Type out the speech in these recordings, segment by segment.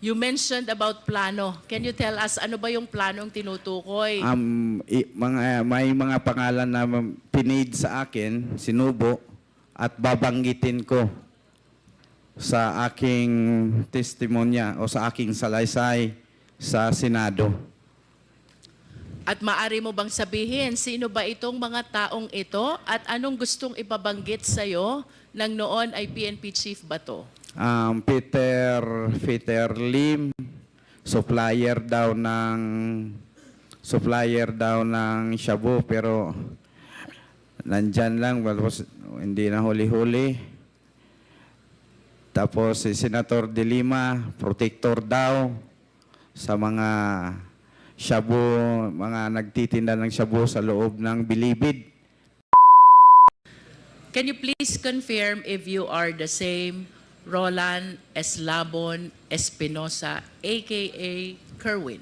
You mentioned about plano. Can you tell us ano ba yung planong tinutukoy? May mga pangalan na pinid sa akin, sinubo, at babanggitin ko sa aking testimonya o sa aking salaysay sa Senado. At maari mo bang sabihin, sino ba itong mga taong ito at anong gustong ipabanggit sa'yo nang noon ay PNP chief ba to? Peter Lim, supplier daw ng shabu, pero nandyan lang, hindi na huli-huli. Tapos si Senator De Lima, protector daw sa mga shabu, mga nagtitinda ng shabu sa loob ng Bilibid. Can you please confirm if you are the same Roland Eslabon Espinosa, aka Kerwin?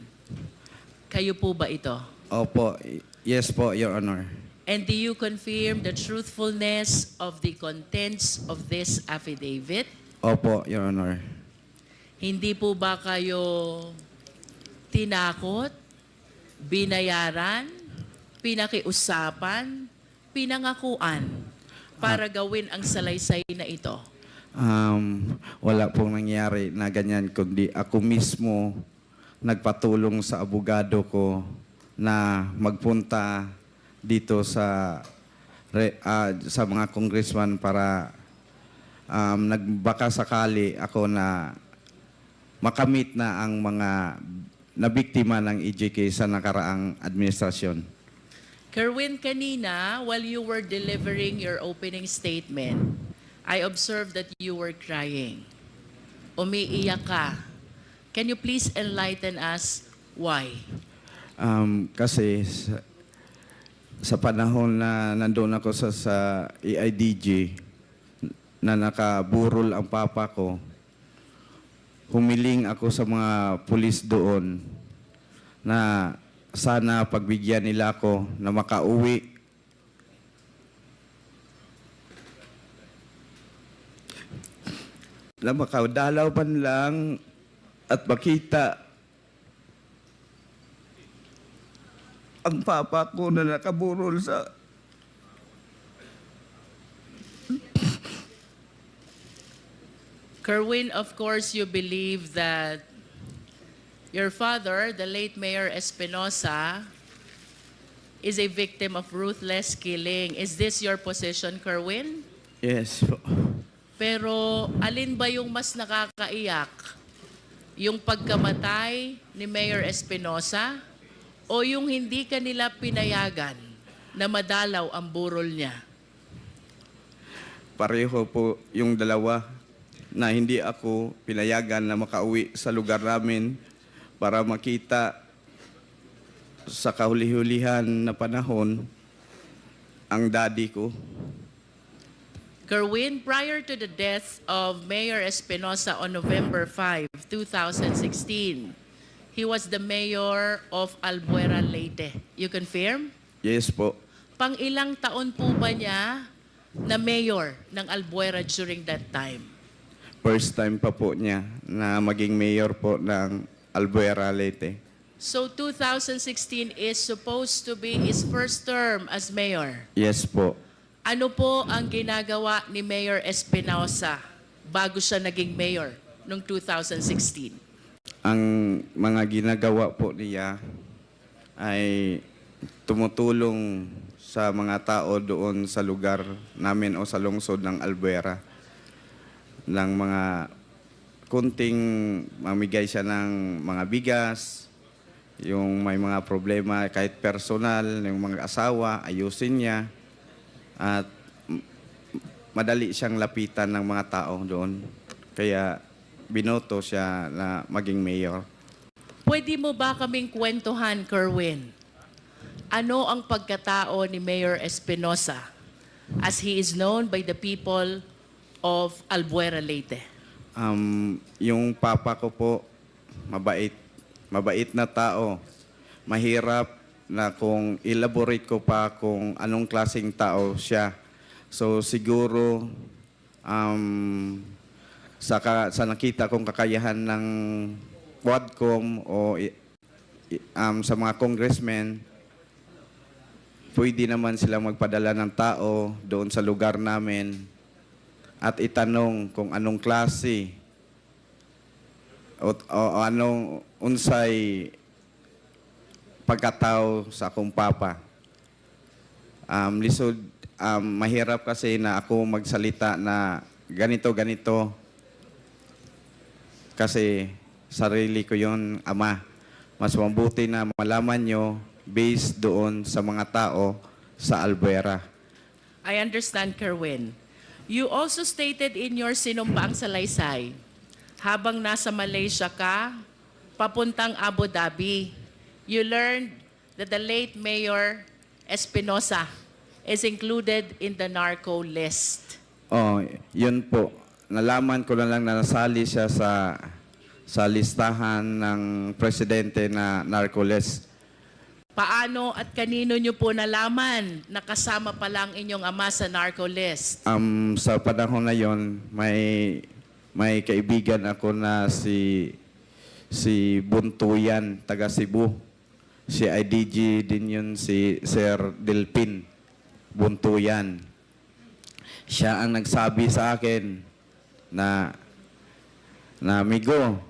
Kayo po ba ito? Opo, yes po, Your Honor. And do you confirm the truthfulness of the contents of this affidavit? Opo, Your Honor. Hindi po ba kayo tinakot, binayaran, pinakiusapan, pinangakuan para gawin ang salaysay na ito? Wala pong nangyari na ganyan, kundi ako mismo nagpatulong sa abogado ko na magpunta dito sa mga congressman para nagbaka sakali ako na makamit na ang mga nabiktima ng EJK sa nakaraang administrasyon. Kerwin, kanina, while you were delivering your opening statement, I observed that you were crying. Umiiyak ka. Can you please enlighten us why? Kasi sa panahon na nandun ako sa AIDG, na nakaburol ang papa ko, humiling ako sa mga pulis doon na sana pagbigyan nila ako na makauwi. Na makadalaw man lang at makita ang papa ko na nakaburol sa Kerwin, of course, you believe that your father, the late Mayor Espinosa, is a victim of ruthless killing. Is this your position, Kerwin? Yes po. Pero alin ba yung mas nakakaiyak? Yung pagkamatay ni Mayor Espinosa o yung hindi kanila pinayagan na madalaw ang burol niya? Pareho po yung dalawa na hindi ako pinayagan na makauwi sa lugar namin para makita sa kahuli-hulihan na panahon ang daddy ko. Kerwin, prior to the death of Mayor Espinosa on November 5, 2016, he was the mayor of Albuera, Leyte. You confirm? Yes po. Pang-ilang taon po ba niya na mayor ng Albuera during that time? First time pa po niya na maging mayor po ng Albuera, Leyte. So 2016 is supposed to be his first term as mayor. Yes po. Ano po ang ginagawa ni Mayor Espinosa bago siya naging mayor noong 2016? Ang mga ginagawa po niya ay tumutulong sa mga tao doon sa lugar namin o sa lungsod ng Albuera ng mga kunting mamigay siya ng mga bigas, yung may mga problema kahit personal, yung mga asawa, ayusin niya. At madali siyang lapitan ng mga tao doon. Kaya binoto siya na maging mayor. Pwede mo ba kaming kwentuhan, Kerwin? Ano ang pagkatao ni Mayor Espinosa as he is known by the people of Albuera, Leyte? Yung papa ko po, mabait. Mabait na tao. Mahirap na kung elaborate ko pa kung anong klaseng tao siya. So siguro sa nakita kong kakayahan ng Quadcom o sa mga congressmen, pwede naman sila magpadala ng tao doon sa lugar namin at itanong kung anong klase o anong unsay pagkatao sa akong papa. Lisod, mahirap kasi na ako magsalita na ganito kasi sarili ko yon, ama. Mas mabuti na malaman nyo based doon sa mga tao sa Albuera. I understand, Kerwin. You also stated in your sinumpaang salaysay, habang nasa Malaysia ka, papuntang Abu Dhabi, you learned that the late Mayor Espinosa is included in the narco list. Oh, yun po. Nalaman ko na lang na nasali siya sa listahan ng presidente na narco-list. Paano at kanino nyo po nalaman na kasama pa lang inyong ama sa narco list? Sa panahon na yon, may kaibigan ako na si Buntuyan, taga Cebu. Si IDG din yun, si Sir Delpin Buntuyan. Siya ang nagsabi sa akin na amigo,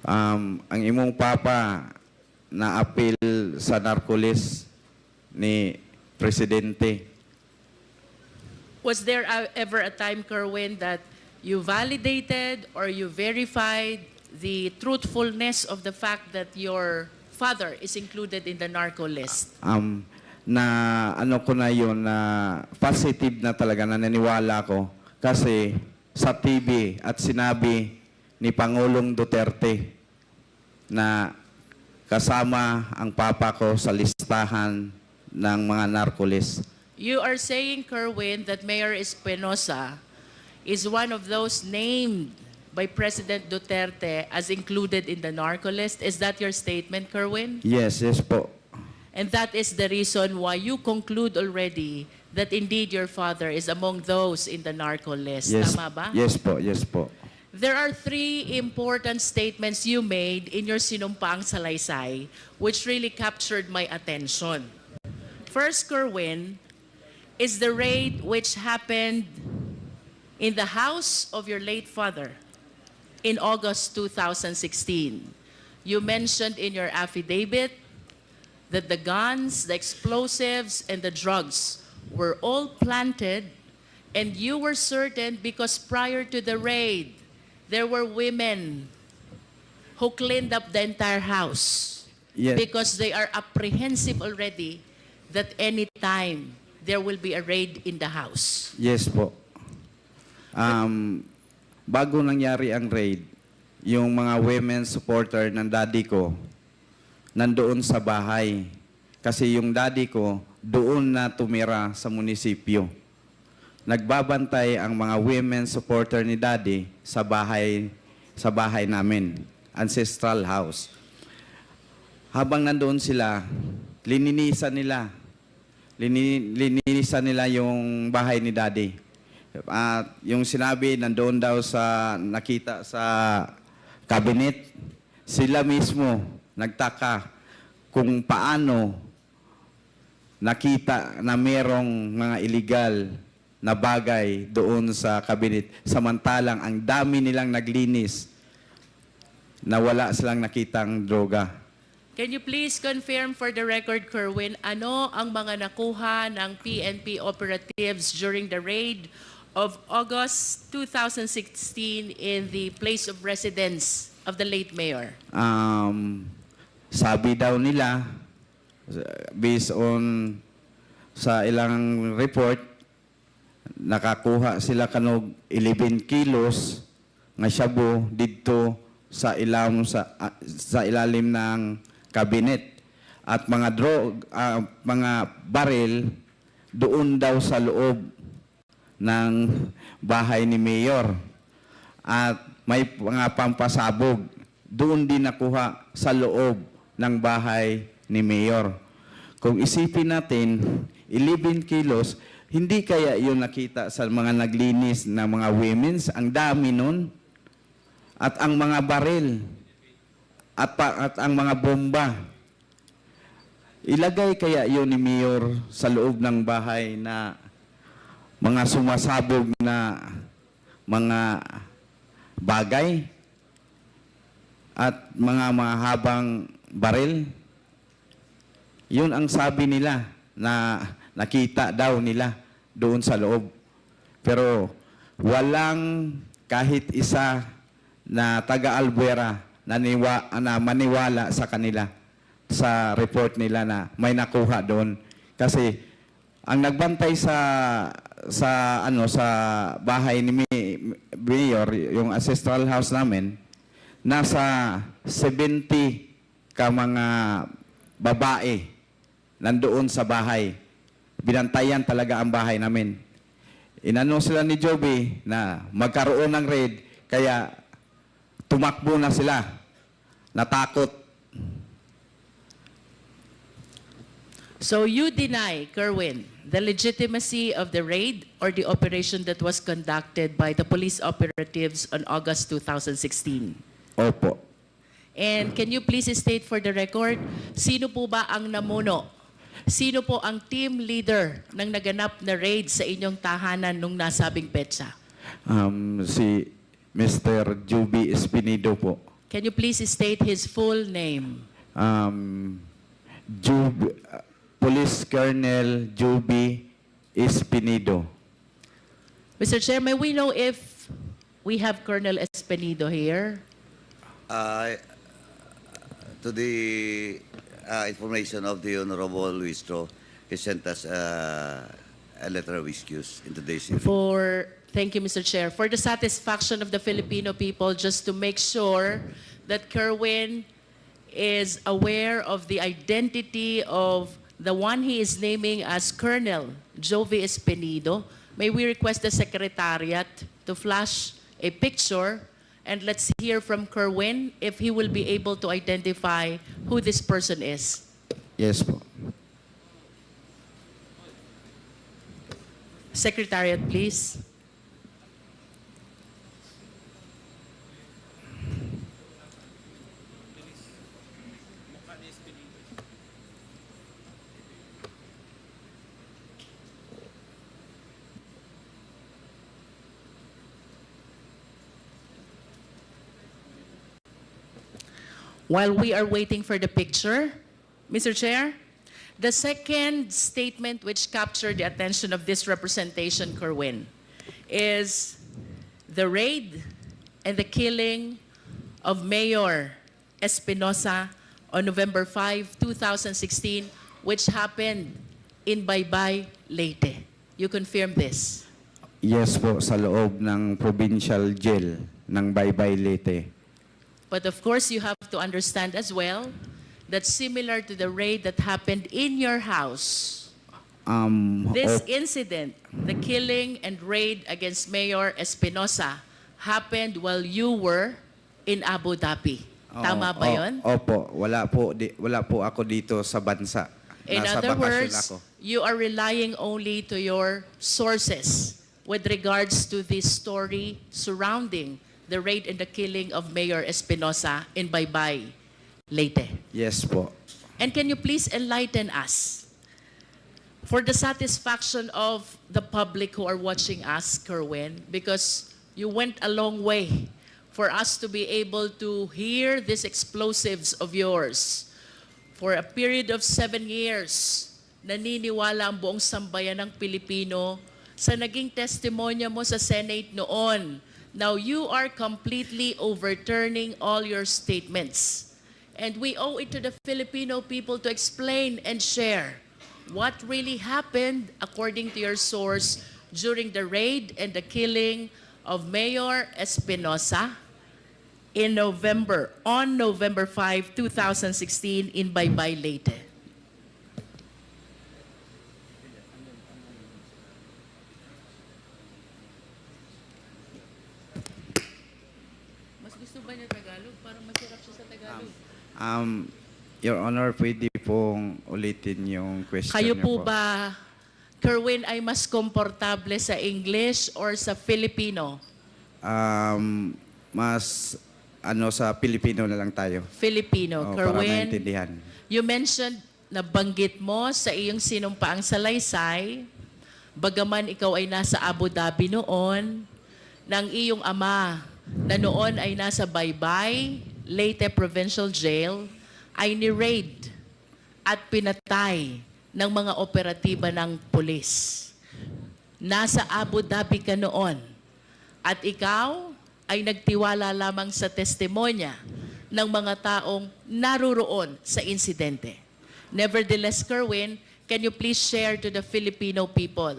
ang imong papa na apil sa narcolis ni Presidente. Was there ever a time, Kerwin, that you validated or you verified the truthfulness of the fact that your father is included in the narco list? Na ano ko na yun, na positive na talaga, na naniwala ko. Kasi sa TV at sinabi ni Pangulong Duterte na kasama ang papa ko sa listahan ng mga narcolis. You are saying, Kerwin, that Mayor Espinosa is one of those named by President Duterte as included in the narco list. Is that your statement, Kerwin? Yes po. And that is the reason why you conclude already that indeed your father is among those in the narco list. Yes, Tama ba? yes po. There are three important statements you made in your sinumpaang salaysay which really captured my attention. First, Kerwin, is the raid which happened in the house of your late father in August 2016. You mentioned in your affidavit that the guns, the explosives, and the drugs were all planted, and you were certain because prior to the raid, there were women who cleaned up the entire house. Yes. Because they are apprehensive already that any time there will be a raid in the house. Yes po. Bago nangyari ang raid, yung mga women supporter ng daddy ko nandoon sa bahay. Kasi yung daddy ko doon na tumira sa munisipyo. Nagbabantay ang mga women supporter ni daddy sa bahay namin, ancestral house. Habang nandoon sila, lininisan nila yung bahay ni daddy. At yung sinabi, nandoon daw sa nakita sa cabinet, sila mismo nagtaka kung paano nakita na merong mga illegal na bagay doon sa cabinet. Samantalang ang dami nilang naglinis na wala silang nakitang droga. Can you please confirm for the record, Kerwin, ano ang mga nakuha ng PNP operatives during the raid of August 2016 in the place of residence of the late mayor? Sabi daw nila, based on sa ilang report, nakakuha sila kanog 11 kilos nga shabu dito sa ilalim ng cabinet, at mga baril doon daw sa loob ng bahay ni Mayor, at may mga pampasabog doon din nakuha sa loob ng bahay ni Mayor. Kung isipin natin, 11 kilos, hindi kaya yun nakita sa mga naglinis na mga women's? Ang dami nun. at ang mga baril at ang mga bomba. Ilagay kaya yun ni Mayor sa loob ng bahay na mga sumasabog na mga bagay at mga mahabang baril? Yun ang sabi nila na nakita daw nila doon sa loob. Pero walang kahit isa na taga-Albuera na maniwala sa kanila sa report nila na may nakuha doon. Kasi ang nagbantay sa bahay ni Mayor, yung ancestral house namin, nasa 70 ka mga babae nandoon sa bahay. Binantayan talaga ang bahay namin. Inano sila ni Joby na magkaroon ng raid, kaya tumakbo na sila. Natakot. So you deny, Kerwin, the legitimacy of the raid or the operation that was conducted by the police operatives on August 2016? Opo. And can you please state for the record, sino po ba ang namuno? Sino po ang team leader ng naganap na raid sa inyong tahanan nung nasabing petsa? Si Mr. Joby Espinido po. Can you please state his full name? Police Colonel Joby Espinido. Mr. Chair, may we know if we have Colonel Espinido here? To the information of the Honorable Luistro, he sent us a letter of excuse in today's hearing. Thank you, Mr. Chair. For the satisfaction of the Filipino people, just to make sure that Kerwin is aware of the identity of the one he is naming as Colonel Jovi Espinido, may we request the Secretariat to flash a picture, and let's hear from Kerwin if he will be able to identify who this person is. Yes po. Secretariat, please. While we are waiting for the picture, Mr. Chair, the second statement which captured the attention of this representation, Kerwin, is the raid and the killing of Mayor Espinosa on November 5, 2016, which happened in Baybay, Leyte. You confirm this? Yes po, sa loob ng provincial jail ng Baybay, Leyte. But of course, you have to understand as well that similar to the raid that happened in your house, this incident, the killing and raid against Mayor Espinosa, happened while you were in Abu Dhabi. Tama ba yun? Opo, wala po ako dito sa bansa. In Nasa other bakasyon words, ako. you are relying only to your sources with regards to this story surrounding the raid and the killing of Mayor Espinosa in Baybay, Leyte. Yes po. And can you please enlighten us, for the satisfaction of the public who are watching us, Kerwin, because you went a long way for us to be able to hear these explosives of yours. For a period of 7 years, naniniwala ang buong sambayan ng Pilipino sa naging testimonya mo sa Senate noon. Now you are completely overturning all your statements. And we owe it to the Filipino people to explain and share what really happened according to your source during the raid and the killing of Mayor Espinosa on November 5, 2016 in Baybay, Leyte. Mas gusto ba niya Tagalog? Parang masarap siya sa Tagalog. Your Honor, pwede pong ulitin yung question Kayo niyo po ba, Kerwin, ay mas komportable sa English or sa Filipino? Mas sa Pilipino na lang tayo. Filipino. Para Kerwin, maintindihan. you mentioned na banggit mo sa iyong sinumpaang salaysay, bagaman ikaw ay nasa Abu Dhabi noon, ng iyong ama na noon ay nasa Baybay, Leyte Provincial Jail, ay ni-raid at pinatay ng mga operatiba ng pulis. Nasa Abu Dhabi ka noon at ikaw ay nagtiwala lamang sa testimonya ng mga taong naruroon sa insidente. Nevertheless, Kerwin, can you please share to the Filipino people,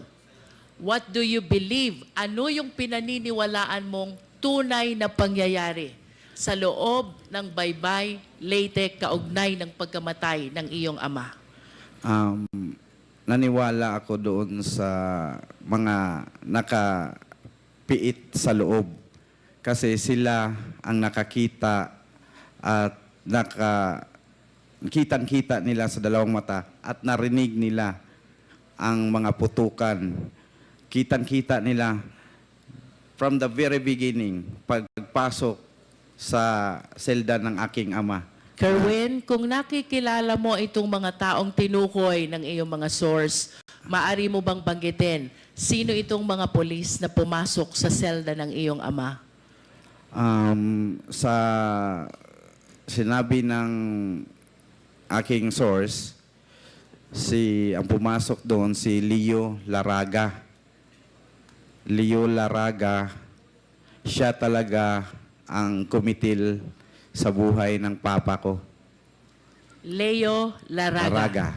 what do you believe? Ano yung pinaniniwalaan mong tunay na pangyayari sa loob ng Baybay, Leyte, kaugnay ng pagkamatay ng iyong ama? Naniwala ako doon sa mga nakapiit sa loob. Kasi sila ang nakakita at kitang-kita nila sa dalawang mata at narinig nila ang mga putukan. Kitang-kita nila from the very beginning, pagpasok sa selda ng aking ama. Kerwin, kung nakikilala mo itong mga taong tinukoy ng iyong mga source, maari mo bang banggitin sino itong mga polis na pumasok sa selda ng iyong ama? Sa sinabi ng aking source, ang pumasok doon si Leo Laraga. Leo Laraga, siya talaga ang kumitil sa buhay ng papa ko. Leo Laraga. Laraga.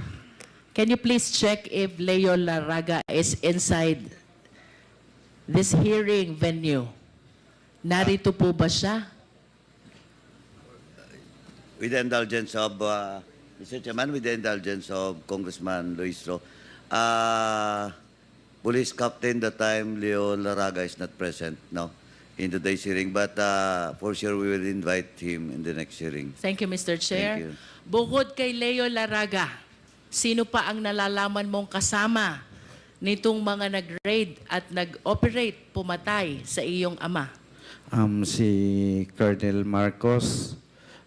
Can you please check if Leo Laraga is inside this hearing venue? Narito po ba siya? With the indulgence of, Mr. Chairman, with the indulgence of Congressman Luistro, Police Captain that time, Leo Laraga, is not present, no, in today's hearing. But for sure, we will invite him in the next hearing. Thank you, Mr. Chair. Thank you. Bukod kay Leo Laraga, sino pa ang nalalaman mong kasama nitong mga nag-raid at nag-operate pumatay sa iyong ama? Si Colonel Marcos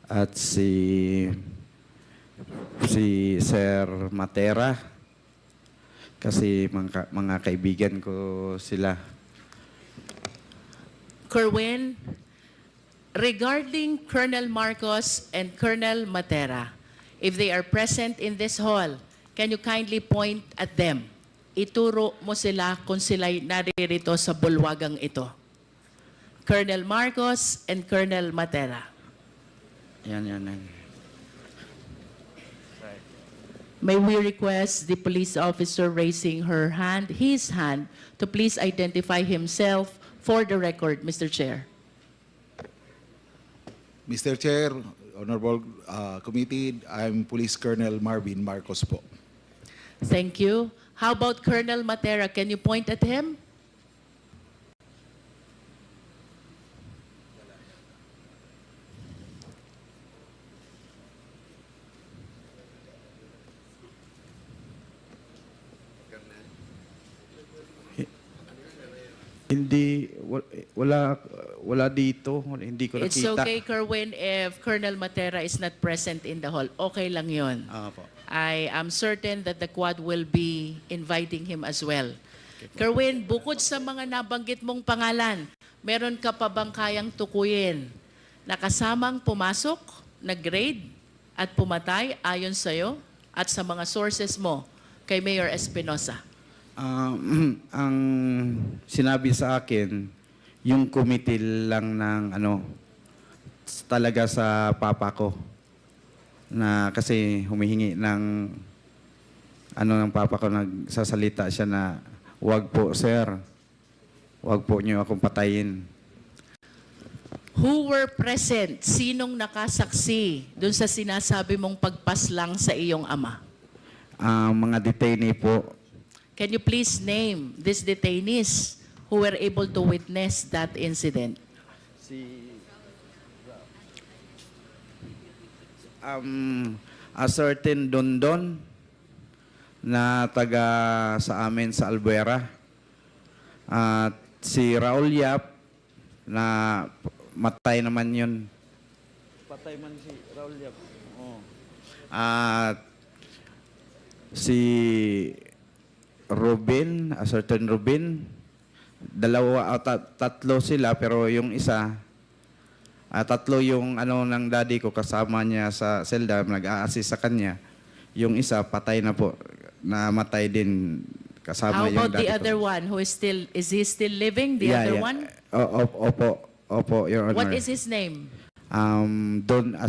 at si Sir Matera. Kasi mga kaibigan ko sila. Kerwin, regarding Colonel Marcos and Colonel Matera, if they are present in this hall, can you kindly point at them? Ituro mo sila kung sila'y naririto sa bulwagang ito. Colonel Marcos and Colonel Matera. Yan. May we request the police officer raising his hand, to please identify himself for the record, Mr. Chair. Mr. Chair, Honorable Committee, I'm Police Colonel Marvin Marcos po. Thank you. How about Colonel Matera? Can you point at him? Hindi, wala dito. Hindi ko It's nakita. okay, Kerwin, if Colonel Matera is not present in the hall. Okay lang yun. Po. I am certain that the Quad will be inviting him as well. Kerwin, bukod sa mga nabanggit mong pangalan, meron ka pa bang kayang tukuyin na kasamang pumasok, nag-raid at pumatay ayon sa'yo at sa mga sources mo kay Mayor Espinosa? Ang sinabi sa akin, yung kumitil lang ng talaga sa papa ko. Na kasi humihingi ng ng papa ko, nagsasalita siya na, "Wag po, sir. Wag po niyo akong patayin." Who were present? Sinong nakasaksi dun sa sinasabi mong pagpaslang sa iyong ama? Mga detainee po. Can you please name these detainees who were able to witness that incident? A certain Dondon na taga sa amin sa Albuera. At si Raul Yap na matay naman yun. Patay man si Raul Yap. At si Robin, a certain Robin, dalawa, tatlo sila, pero yung isa, tatlo yung ano ng daddy ko kasama niya sa selda, nag-a-assist sa kanya. Yung isa, patay na po, namatay din kasama How yung about the daddy other ko. one who is he still living? The Yeah, other yeah. one? Opo, Your Honor. What is his name? A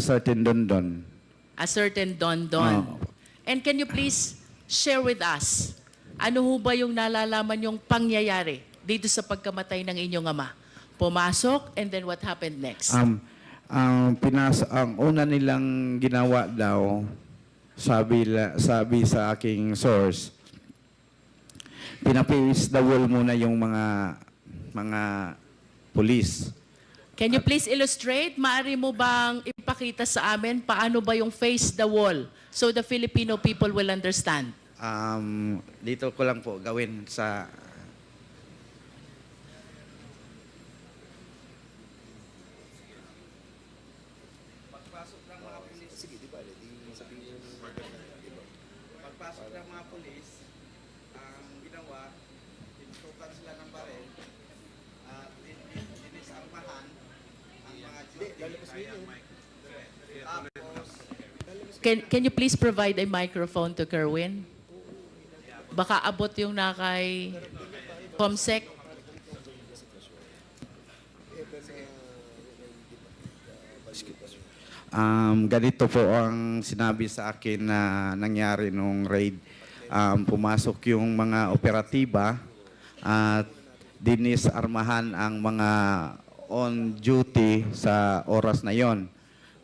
certain Don. A certain Don Don. Oh. And can you please share with us, ano ho ba yung nalalaman yung pangyayari dito sa pagkamatay ng inyong ama? Pumasok, and then what happened next? Ang una nilang ginawa daw, sabi sa aking source, pinapiwis the wall muna yung mga pulis. Can you please illustrate? Maari mo bang ipakita sa amin paano ba yung face the wall so the Filipino people will understand? Dito ko lang po gawin sa pagpasok ng mga pulis, ang ginawa, tinutukan sila ng baril at dinisarmahan ang mga Can you please provide a microphone to Kerwin? Baka abot yung nakay Comsec. Ganito po ang sinabi sa akin na nangyari nung raid. Pumasok yung mga operatiba at dinisarmahan ang mga on duty sa oras na yon.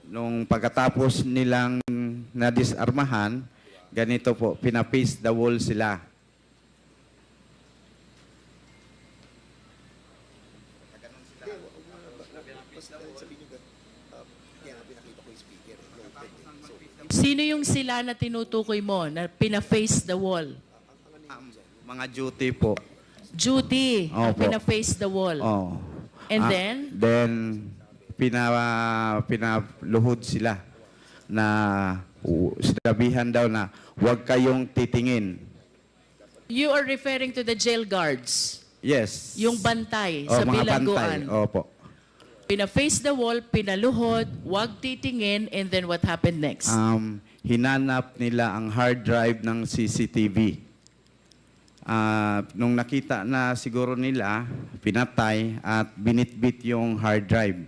Nung pagkatapos nilang nadisarmahan, ganito po, pinapace the wall sila. Sino yung sila na tinutukoy mo na pina-face the wall? Mga duty po. Duty, ang Opo. pina-face the wall. Oh. And then? Pinaluhod sila na sinabihan daw na huwag kayong titingin. You are referring to the jail guards. Yes. Yung bantay sa mga bilangguan. bantay. Opo. Pina-face the wall, pinaluhod, wag titingin, and then what happened next? Hinanap nila ang hard drive ng CCTV. Nung nakita na siguro nila, pinatay at binitbit yung hard drive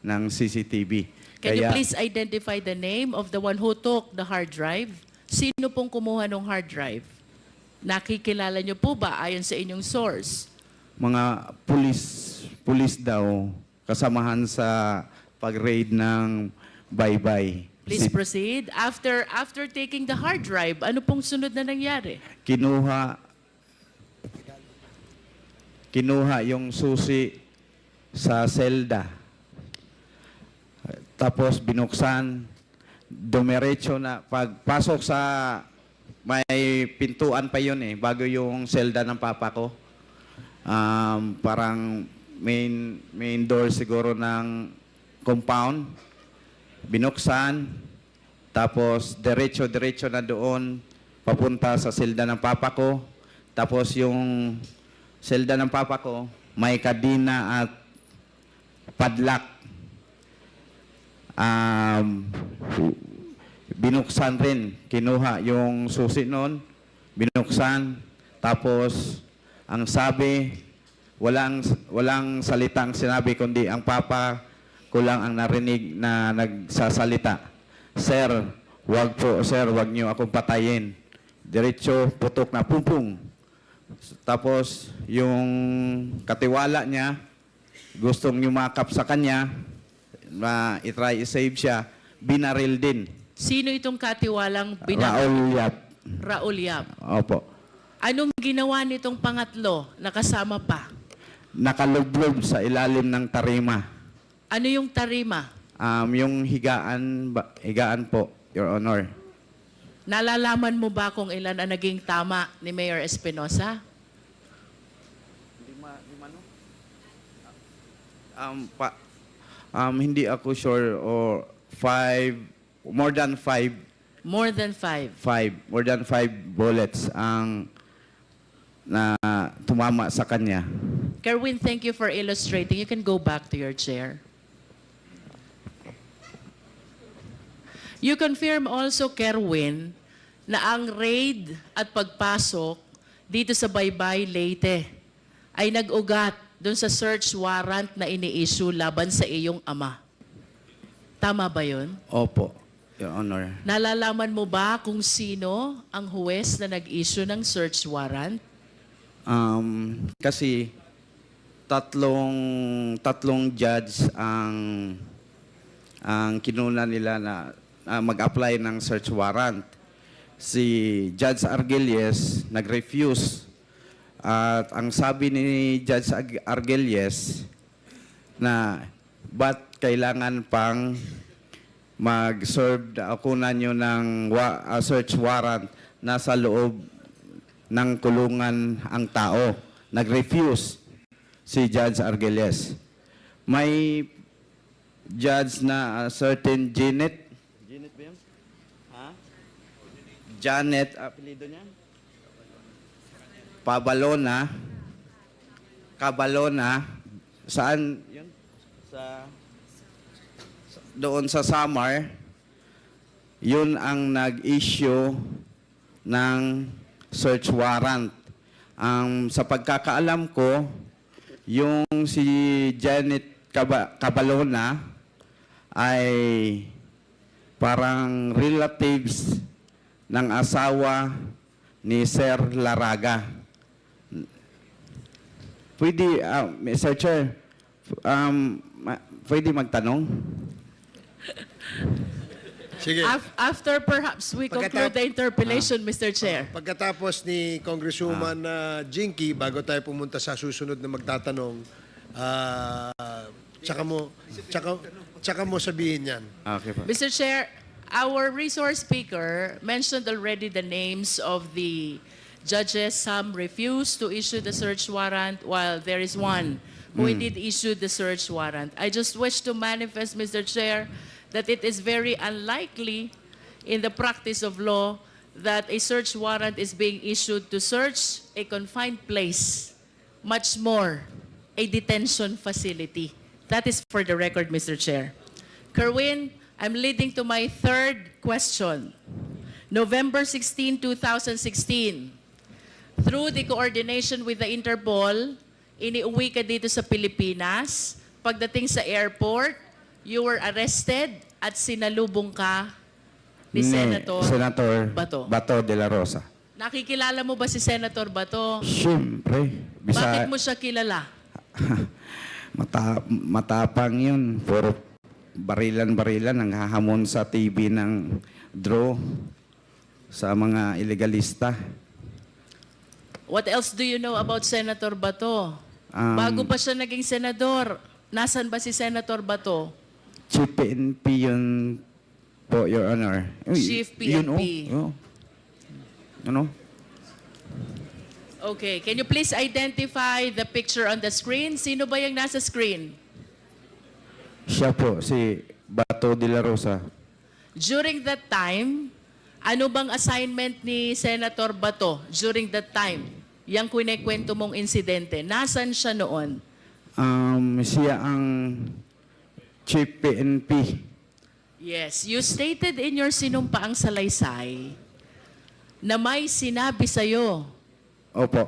ng CCTV. Can you please identify the name of the one who took the hard drive? Sino pong kumuha ng hard drive? Nakikilala niyo po ba ayon sa inyong source? Mga pulis daw, kasamahan sa pag-raid ng Baybay. Please proceed. After taking the hard drive, ano pong sunod na nangyari? Kinuha yung susi sa selda. Tapos binuksan, dumiretso na. Pagpasok sa, may pintuan pa yun bago yung selda ng papa ko. Parang main door siguro ng compound. Binuksan, tapos diretso na doon, papunta sa selda ng papa ko. Tapos yung selda ng papa ko, may kadina at padlock. Binuksan rin, kinuha yung susi noon, binuksan, tapos ang sabi, walang salitang sinabi, kundi ang papa ko lang ang narinig na nagsasalita. Sir, wag niyo akong patayin. Diretso, putok na, pum. Tapos, yung katiwala niya, gustong yumakap sa kanya, na itry i-save siya, binaril din. Sino itong katiwalang Raul Yap. Raul Yap. Opo. Anong ginawa nitong pangatlo na kasama pa? Nakalublob sa ilalim ng tarima. Ano yung tarima? Yung higaan po, Your Honor. Nalalaman mo ba kung ilan ang naging tama ni Mayor Espinosa? Hindi ako sure o more than five More than 5. more than five bullets ang na tumama sa kanya. Kerwin, thank you for illustrating. You can go back to your chair. You confirm also, Kerwin, na ang raid at pagpasok dito sa Baybay, Leyte ay nag-ugat doon sa search warrant na ini-issue laban sa iyong ama. Tama ba yun? Opo, Your Honor. Nalalaman mo ba kung sino ang huwes na nag-issue ng search warrant? Kasi tatlong judge ang kinuna nila na mag-apply ng search warrant. Si Judge Argelies nag-refuse. At ang sabi ni Judge Argelies na ba't kailangan pang mag-serve ako na nyo ng search warrant nasa loob ng kulungan ang tao. Nag-refuse si Judge Argelies. May judge na certain Janet ba yun? Ha? Janet, apelido niya? Cabalona. Saan yun? Doon sa Samar, yun ang nag-issue ng search warrant. Sa pagkakaalam ko, yung si Janet Cabalona ay parang relatives ng asawa ni Sir Laraga. Pwede, Mr. Chair, pwede magtanong? Sige. After perhaps we conclude the interpellation, Mr. Chair. Pagkatapos ni Congresswoman Jinky, bago tayo pumunta sa susunod na magtatanong, tsaka mo sabihin yan. Okay po. Mr. Chair, our resource speaker mentioned already the names of the judges. Some refused to issue the search warrant, while there is one who indeed issued the search warrant. I just wish to manifest, Mr. Chair, that it is very unlikely in the practice of law that a search warrant is being issued to search a confined place, much more a detention facility. That is for the record, Mr. Chair. Kerwin, I'm leading to my third question. November 16, 2016, through the coordination with the Interpol, iniuwi ka dito sa Pilipinas. Pagdating sa airport, you were arrested at sinalubong ka ni Senator Bato. Bato de la Rosa. Nakikilala mo ba si Senator Bato? Siyempre. Bakit mo siya kilala? Matapang yun. Puro barilan-barilan ang hahamon sa TV ng draw sa mga ilegalista. What else do you know about Senator Bato? Bago pa siya naging senador, nasan ba si Senator Bato? Chief PNP yun po, Your Honor. Chief PNP. Yun, ano? Okay, can you please identify the picture on the screen? Sino ba yung nasa screen? Siya po, si Bato de la Rosa. During that time, ano bang assignment ni Senator Bato during that time? Yang kwento mong insidente, nasan siya noon? Siya ang Chief PNP. Yes, you stated in your sinumpaang salaysay na may sinabi sa'yo Opo.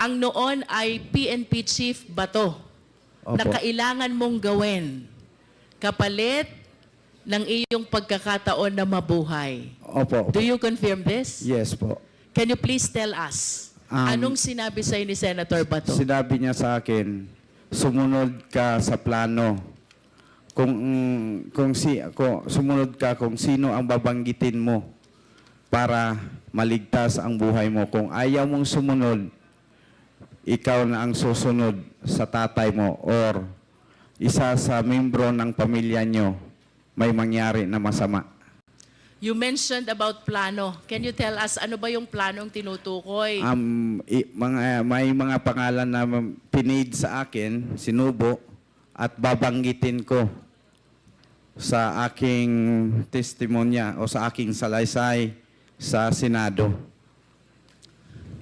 ang noon ay PNP Chief Bato na Opo. kailangan mong gawin kapalit ng iyong pagkakataon na mabuhay. Opo. Do you confirm this? Yes po. Can you please tell us, anong sinabi sa'yo ni Senator Bato? Sinabi niya sa akin, sumunod ka sa plano. Kung sumunod ka kung sino ang babanggitin mo para maligtas ang buhay mo. Kung ayaw mong sumunod, ikaw na ang susunod sa tatay mo or isa sa membro ng pamilya nyo may mangyari na masama. You mentioned about plano. Can you tell us ano ba yung planong tinutukoy? May mga pangalan na pinid sa akin, sinubo, at babanggitin ko sa aking testimonya o sa aking salaysay sa Senado.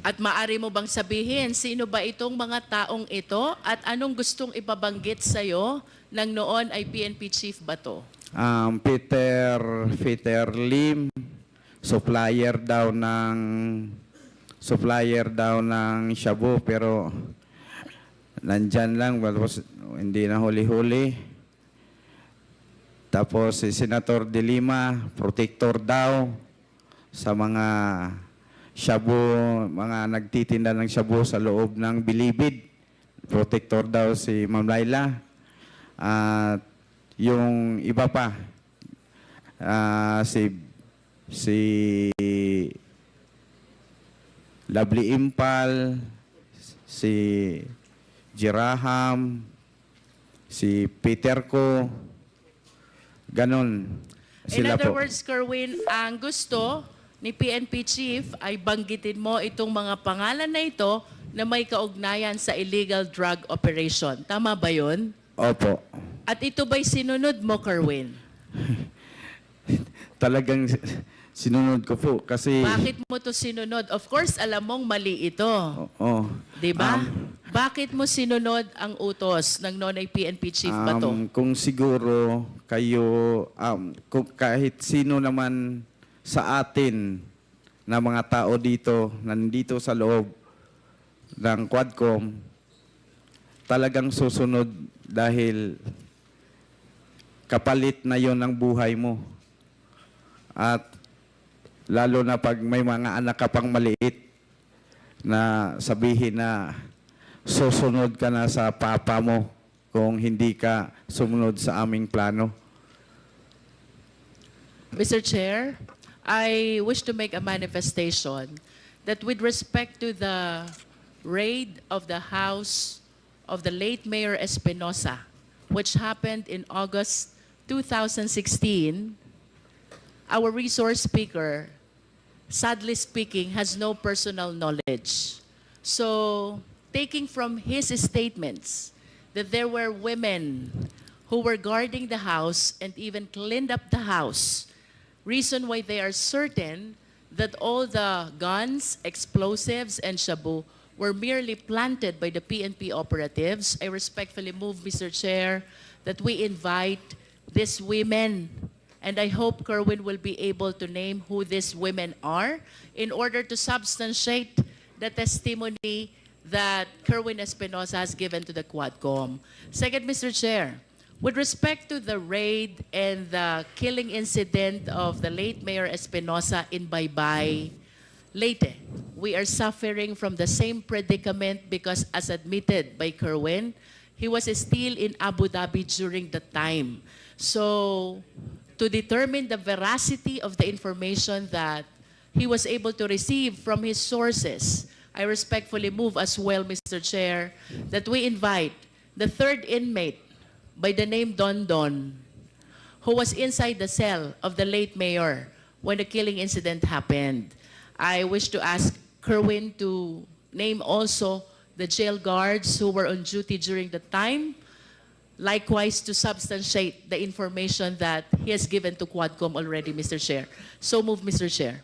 At maari mo bang sabihin, sino ba itong mga taong ito at anong gustong ibabanggit sa'yo ng noon ay PNP chief ba to? Peter Lim, supplier daw ng shabu, pero nandyan lang, hindi na huli-huli. Tapos si Senator De Lima, protector daw sa mga shabu, mga nagtitinda ng shabu sa loob ng Bilibid. Protector daw si Ma'am Laila. At yung iba pa, si Lovely Impal, si Jiraham, si Peter Ko, ganon. In Sila other po. words, Kerwin, ang gusto ni PNP chief ay banggitin mo itong mga pangalan na ito na may kaugnayan sa illegal drug operation. Tama ba yun? Opo. At ito ba'y sinunod mo, Kerwin? Talagang sinunod ko po kasi... Bakit mo to sinunod? Of course, alam mong mali ito. Oo. Di ba? Bakit mo sinunod ang utos ng noon ay PNP chief ba to? Kung siguro kayo, kung kahit sino naman sa atin na mga tao dito, nandito sa loob ng Quadcom, talagang susunod dahil kapalit na yon ng buhay mo. At lalo na pag may mga anak ka pang maliit na sabihin na susunod ka na sa papa mo kung hindi ka sumunod sa aming plano. Mr. Chair, I wish to make a manifestation that with respect to the raid of the house of the late Mayor Espinosa, which happened in August 2016, our resource speaker, sadly speaking, has no personal knowledge. So, taking from his statements that there were women who were guarding the house and even cleaned up the house, reason why they are certain that all the guns, explosives, and shabu were merely planted by the PNP operatives, I respectfully move, Mr. Chair, that we invite these women, and I hope Kerwin will be able to name who these women are in order to substantiate the testimony that Kerwin Espinosa has given to the Quadcom. Second, Mr. Chair, with respect to the raid and the killing incident of the late Mayor Espinosa in Baybay, Leyte, we are suffering from the same predicament because, as admitted by Kerwin, he was still in Abu Dhabi during the time. So, to determine the veracity of the information that he was able to receive from his sources, I respectfully move as well, Mr. Chair, that we invite the third inmate by the name Don Don, who was inside the cell of the late mayor when the killing incident happened. I wish to ask Kerwin to name also the jail guards who were on duty during the time, likewise to substantiate the information that he has given to Quadcom already, Mr. Chair. So move, Mr. Chair.